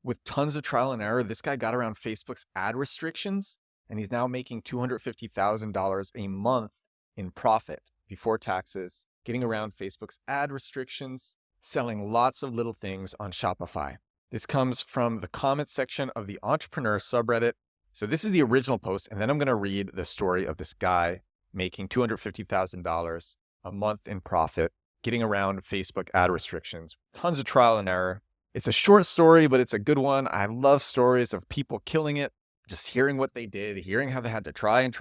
with tons of trial and error, this guy got around Facebook's ad restrictions, and he's now making $250,000 a month in profit before taxes, getting around Facebook's ad restrictions, selling lots of little things on Shopify. This comes from the comment section of the Entrepreneur subreddit. So this is the original post, and then I'm going to read the story of this guy making $250,000 a month in profit, getting around Facebook ad restrictions. Tons of trial and error. It's a short story, but it's a good one. I love stories of people killing it, just hearing what they did, hearing how they had to try, and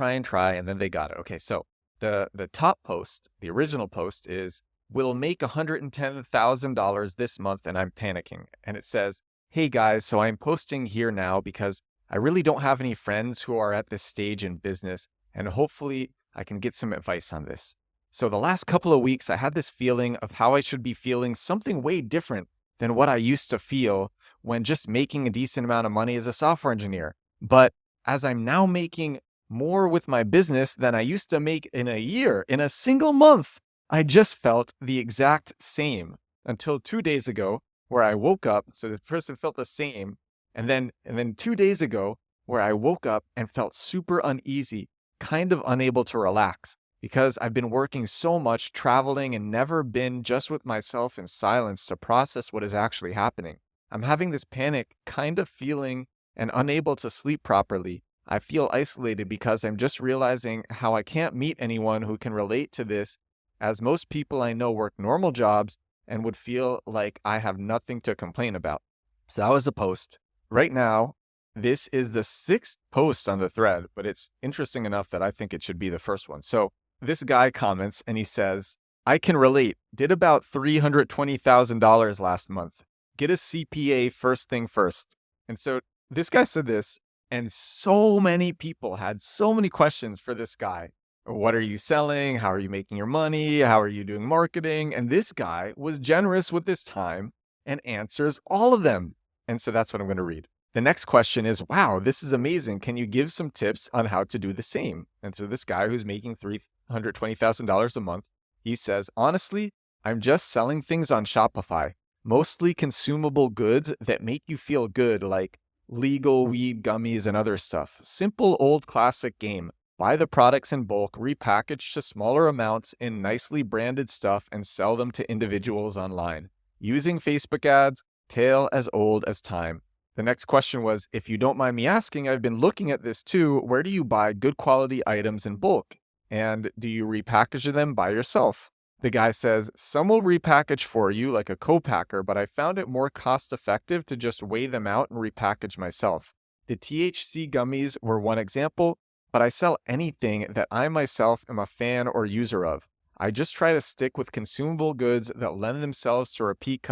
then they got it. Okay, so the top post, the original post is, "We'll make $110,000 this month and I'm panicking." And it says, "Hey guys, so I'm posting here now because I really don't have any friends who are at this stage in business, and hopefully I can get some advice on this. So the last couple of weeks, I had this feeling of how I should be feeling something way different than what I used to feel when just making a decent amount of money as a software engineer. But as I'm now making more with my business than I used to make in a year, in a single month, I just felt the exact same until 2 days ago where I woke up." So the person felt the same. And then 2 days ago where I woke up and felt super uneasy, kind of unable to relax because I've been working so much, traveling, and never been just with myself in silence to process what is actually happening. I'm having this panic kind of feeling and unable to sleep properly. I feel isolated because I'm just realizing how I can't meet anyone who can relate to this, as most people I know work normal jobs and would feel like I have nothing to complain about." So that was the post. Right now, this is the 6th post on the thread, but it's interesting enough that I think it should be the first one. So this guy comments and he says, "I can relate. Did about $320,000 last month. Get a CPA first thing first." And so this guy said this, and so many people had so many questions for this guy. What are you selling? How are you making your money? How are you doing marketing? And this guy was generous with his time and answers all of them. And so that's what I'm going to read. The next question is, "Wow, this is amazing. Can you give some tips on how to do the same?" And so this guy who's making $320,000 a month, he says, "Honestly, I'm just selling things on Shopify, mostly consumable goods that make you feel good, like legal weed gummies and other stuff. Simple old classic game. Buy the products in bulk, repackaged to smaller amounts in nicely branded stuff, and sell them to individuals online. Using Facebook ads, tale as old as time." The next question was, "If you don't mind me asking, I've been looking at this too. Where do you buy good quality items in bulk? And do you repackage them by yourself?" The guy says, "Some will repackage for you like a co-packer, but I found it more cost effective to just weigh them out and repackage myself. The THC gummies were one example, but I sell anything that I myself am a fan or user of. I just try to stick with consumable goods that lend themselves to repeat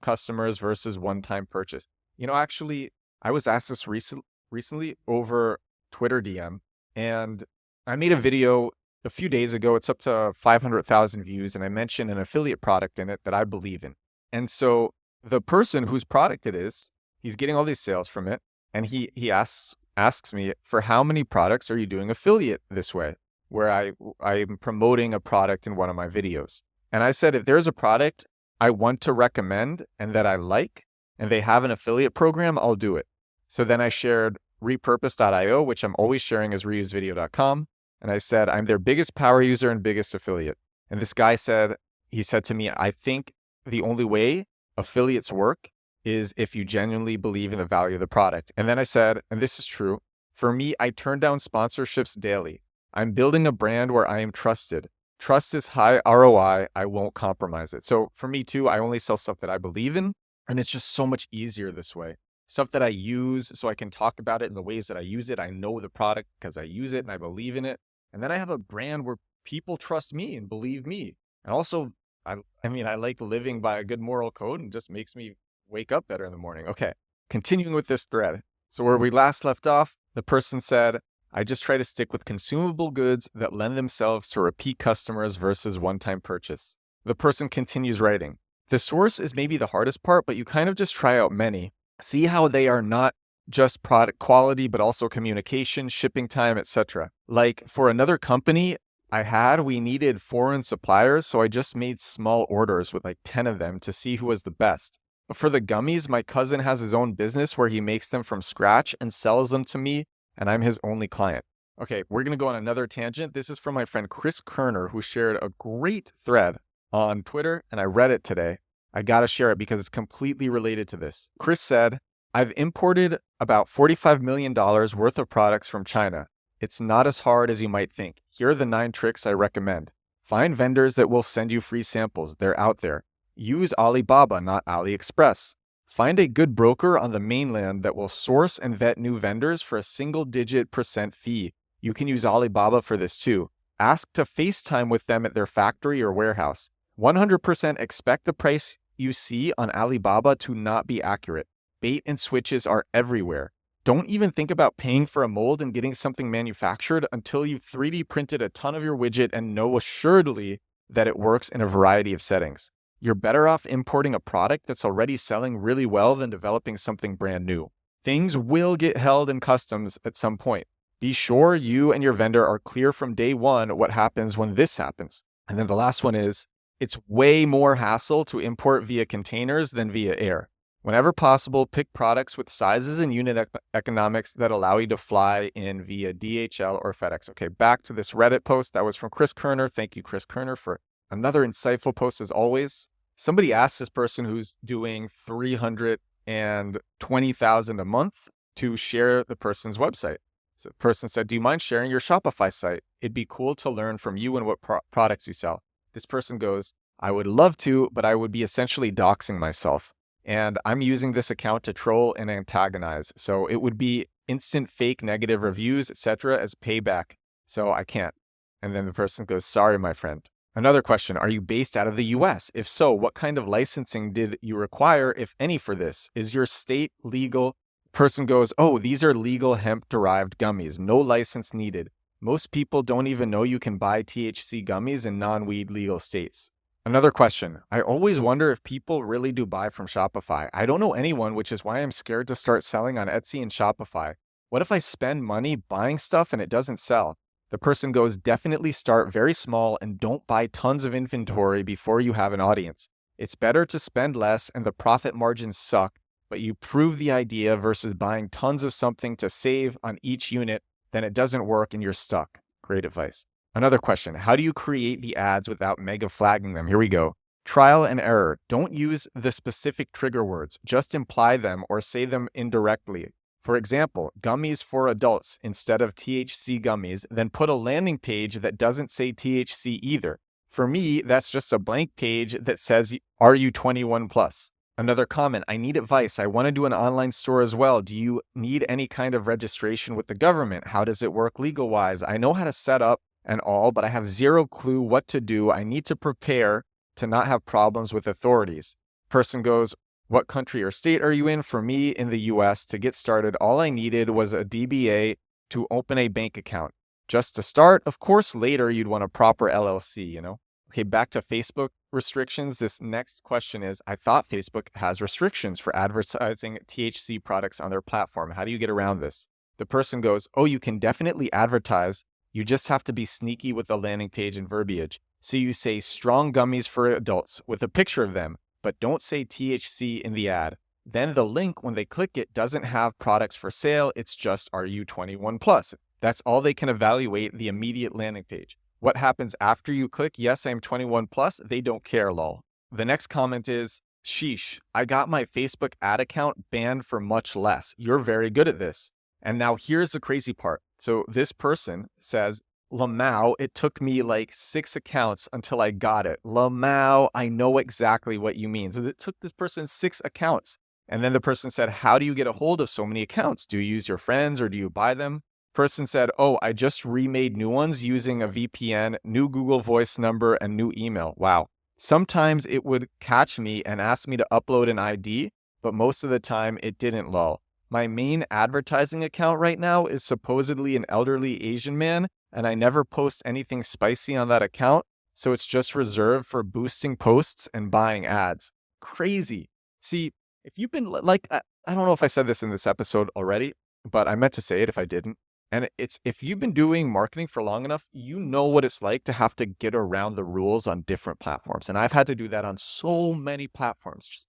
customers versus one-time purchase." Actually, I was asked this recently over Twitter DM, and I made a video a few days ago. It's up to 500,000 views, and I mentioned an affiliate product in it that I believe in. And so the person whose product it is, he's getting all these sales from it, and he asks me, "For how many products are you doing affiliate this way?" Where I'm promoting a product in one of my videos. And I said, if there's a product I want to recommend and that I like, and they have an affiliate program, I'll do it. So then I shared repurpose.io, which I'm always sharing as reusevideo.com. And I said, I'm their biggest power user and biggest affiliate. And this guy said to me, "I think the only way affiliates work is if you genuinely believe in the value of the product." And then I said, and this is true, "For me, I turn down sponsorships daily. I'm building a brand where I am trusted. Trust is high ROI. I won't compromise it." So for me too, I only sell stuff that I believe in. And it's just so much easier this way. Stuff that I use so I can talk about it in the ways that I use it. I know the product because I use it and I believe in it. And then I have a brand where people trust me and believe me. And also, I like living by a good moral code, and just makes me wake up better in the morning. Okay, continuing with this thread. So where we last left off, the person said, "I just try to stick with consumable goods that lend themselves to repeat customers versus one-time purchase." The person continues writing, "The source is maybe the hardest part, but you kind of just try out many. See how they are not just product quality, but also communication, shipping time, etc. Like for another company we needed foreign suppliers, so I just made small orders with like 10 of them to see who was the best. For the gummies, my cousin has his own business where he makes them from scratch and sells them to me, and I'm his only client. Okay, we're going to go on another tangent. This is from my friend Chris Koerner, who shared a great thread on Twitter, and I read it today. I got to share it because it's completely related to this. Chris said, I've imported about $45 million worth of products from China. It's not as hard as you might think. Here are the 9 tricks I recommend. Find vendors that will send you free samples. They're out there. Use Alibaba, not AliExpress. Find a good broker on the mainland that will source and vet new vendors for a single-digit % fee. You can use Alibaba for this too. Ask to FaceTime with them at their factory or warehouse. 100% expect the price you see on Alibaba to not be accurate. Bait and switches are everywhere. Don't even think about paying for a mold and getting something manufactured until you've 3D printed a ton of your widget and know assuredly that it works in a variety of settings. You're better off importing a product that's already selling really well than developing something brand new. Things will get held in customs at some point. Be sure you and your vendor are clear from day one what happens when this happens. And then the last one is, it's way more hassle to import via containers than via air. Whenever possible, pick products with sizes and unit economics that allow you to fly in via DHL or FedEx. Okay, back to this Reddit post. That was from Chris Koerner. Thank you, Chris Koerner, for another insightful post as always. Somebody asked this person who's doing $320,000 a month to share the person's website. So the person said, do you mind sharing your Shopify site? It'd be cool to learn from you and what products you sell. This person goes, I would love to, but I would be essentially doxing myself. And I'm using this account to troll and antagonize. So it would be instant fake negative reviews, etc. as payback. So I can't. And then the person goes, sorry, my friend. Another question, are you based out of the US? If so, what kind of licensing did you require, if any, for this? Is your state legal? Person goes, oh, these are legal hemp-derived gummies. No license needed. Most people don't even know you can buy THC gummies in non-weed legal states. Another question, I always wonder if people really do buy from Shopify. I don't know anyone, which is why I'm scared to start selling on Etsy and Shopify. What if I spend money buying stuff and it doesn't sell? The person goes, definitely start very small and don't buy tons of inventory before you have an audience. It's better to spend less and the profit margins suck, but you prove the idea versus buying tons of something to save on each unit, then it doesn't work and you're stuck. Great advice. Another question, how do you create the ads without mega flagging them? Here we go. Trial and error. Don't use the specific trigger words. Just imply them or say them indirectly. For example, gummies for adults instead of THC gummies, then put a landing page that doesn't say THC either. For me, that's just a blank page that says, are you 21 plus? Another comment, I need advice. I want to do an online store as well. Do you need any kind of registration with the government? How does it work legal-wise? I know how to set up and all, but I have zero clue what to do. I need to prepare to not have problems with authorities. Person goes, what country or state are you in? For me, in the US, to get started, all I needed was a DBA to open a bank account. Just to start, of course, later you'd want a proper LLC, you know? Okay, back to Facebook restrictions. This next question is, I thought Facebook has restrictions for advertising THC products on their platform. How do you get around this? The person goes, oh, you can definitely advertise. You just have to be sneaky with the landing page and verbiage. So you say strong gummies for adults with a picture of them, but don't say THC in the ad. Then the link, when they click it, doesn't have products for sale. It's just, are you 21 plus? That's all they can evaluate, the immediate landing page. What happens after you click, yes, I'm 21 plus? They don't care, lol. The next comment is, sheesh, I got my Facebook ad account banned for much less. You're very good at this. And now here's the crazy part. So this person says, Lamau, it took me like 6 accounts until I got it. Lamau, I know exactly what you mean. So it took this person 6 accounts. And then the person said, how do you get a hold of so many accounts? Do you use your friends or do you buy them? Person said, oh, I just remade new ones using a VPN, new Google Voice number, and new email. Wow. Sometimes it would catch me and ask me to upload an ID, but most of the time it didn't, lol. My main advertising account right now is supposedly an elderly Asian man, and I never post anything spicy on that account, so it's just reserved for boosting posts and buying ads. Crazy. See, if you've been I don't know if I said this in this episode already, but I meant to say it if I didn't. And it's, if you've been doing marketing for long enough, you know what it's like to have to get around the rules on different platforms. And I've had to do that on so many platforms. Just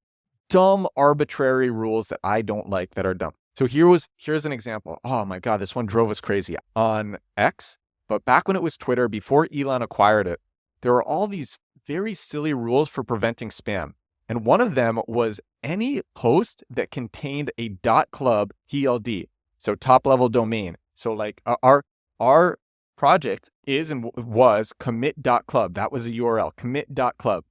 dumb, arbitrary rules that I don't like that are dumb. So here's an example. Oh my God, this one drove us crazy on X. But back when it was Twitter, before Elon acquired it, there were all these very silly rules for preventing spam. And one of them was any post that contained a .club TLD, so top level domain. So like our project is and was commit.club. That was the URL, commit.club.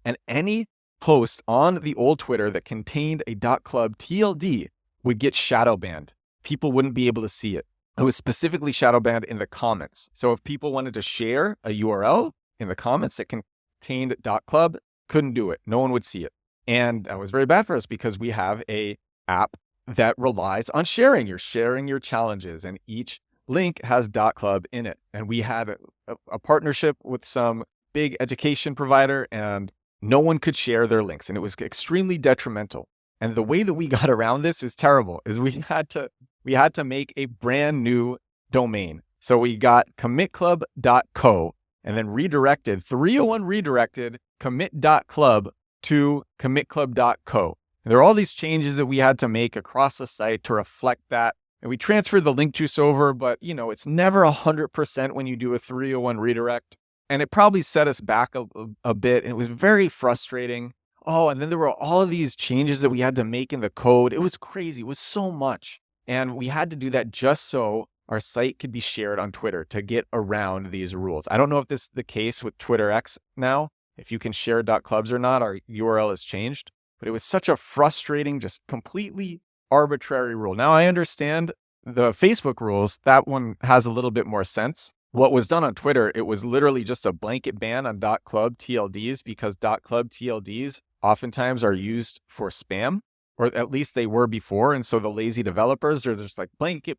And any post on the old Twitter that contained a .club TLD would get shadow banned. People wouldn't be able to see it. It was specifically shadow banned in the comments. So if people wanted to share a URL in the comments that contained .club, couldn't do it. No one would see it. And that was very bad for us because we have a app that relies on sharing. You're sharing your challenges and each link has .club in it. And we had a partnership with some big education provider and no one could share their links. And it was extremely detrimental. And the way that we got around this is terrible, is we had to make a brand new domain. So we got commitclub.co and then redirected 301 redirected commit.club to commitclub.co. And there are all these changes that we had to make across the site to reflect that. And we transferred the link juice over, but it's never 100% when you do a 301 redirect. And it probably set us back a bit. And it was very frustrating. Oh, and then there were all of these changes that we had to make in the code. It was crazy. It was so much. And we had to do that just so our site could be shared on Twitter to get around these rules. I don't know if this is the case with Twitter X now, if you can share .clubs or not. Our URL has changed. But it was such a frustrating, just completely arbitrary rule. Now I understand the Facebook rules. That one has a little bit more sense. What was done on Twitter, it was literally just a blanket ban on .club TLDs because .club TLDs oftentimes are used for spam, or at least they were before. And so the lazy developers are just like blanket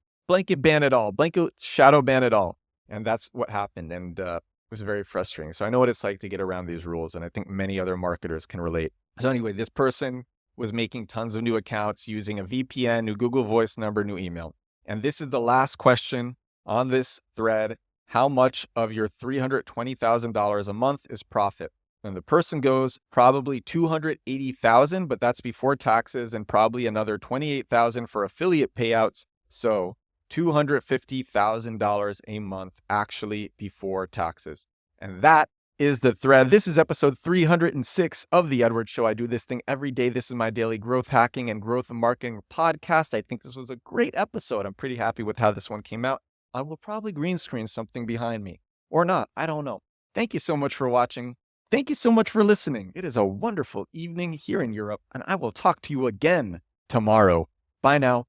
ban it all, blanket shadow ban it all. And that's what happened. And it was very frustrating. So I know what it's like to get around these rules. And I think many other marketers can relate. So anyway, this person was making tons of new accounts using a VPN, new Google Voice number, new email. And this is the last question on this thread. How much of your $320,000 a month is profit? And the person goes, probably $280,000, but that's before taxes, and probably another $28,000 for affiliate payouts. So $250,000 a month actually before taxes. And that is the thread. This is episode 306 of The Edward Show. I do this thing every day. This is my daily growth hacking and growth marketing podcast. I think this was a great episode. I'm pretty happy with how this one came out. I will probably green screen something behind me or not. I don't know. Thank you so much for watching. Thank you so much for listening. It is a wonderful evening here in Europe, and I will talk to you again tomorrow. Bye now.